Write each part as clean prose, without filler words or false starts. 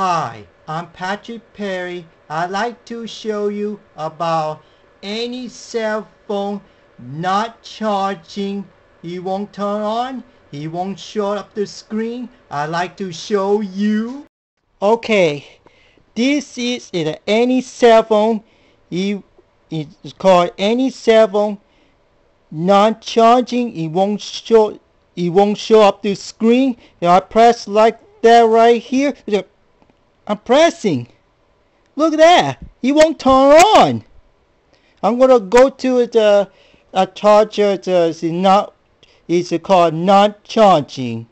Hi, I'm Patrick Perry. I'd like to show you about any cell phone not charging. It won't turn on. It won't show up the screen. I'd like to show you. Okay, this is any cell phone. It's called any cell phone not charging. It won't show up the screen. I press like that right here. I'm pressing. Look at that. It won't turn on. I'm gonna go to the charger. It's called not charging.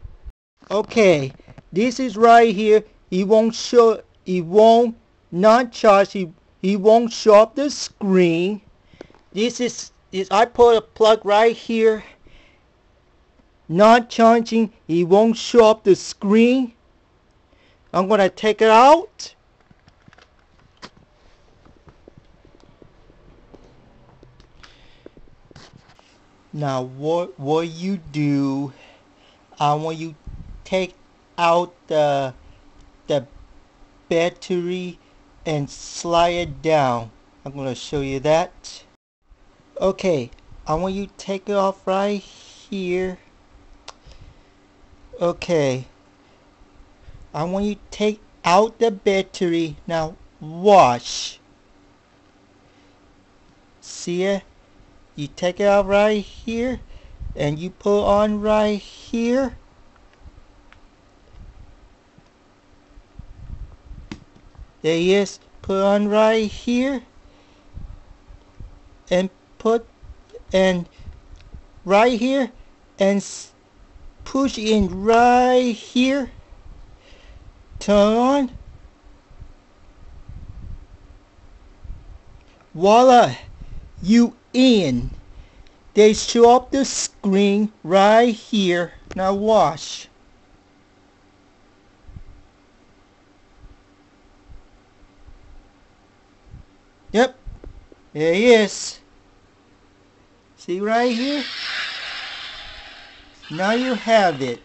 Okay, this is right here. It won't show. It won't not charge. It won't show up the screen. This is I put a plug right here. Not charging. It won't show up the screen. I'm gonna take it out. Now what you do, I want you take out the battery and slide it down. I'm gonna show you that. Okay, I want you take it off right here. Okay, I want you take out the battery. Now watch. See it? You take it out right here and you put on right here. There he is. Put on right here and put and right here and push in right here. Turn on. Voila, you in. They show up the screen right here. Now watch. Yep, there he is. See right here? Now you have it.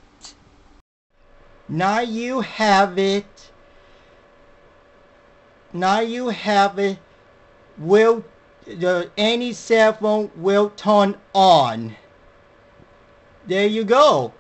Now you have it. Now you have it. Any cell phone will turn on. There you go.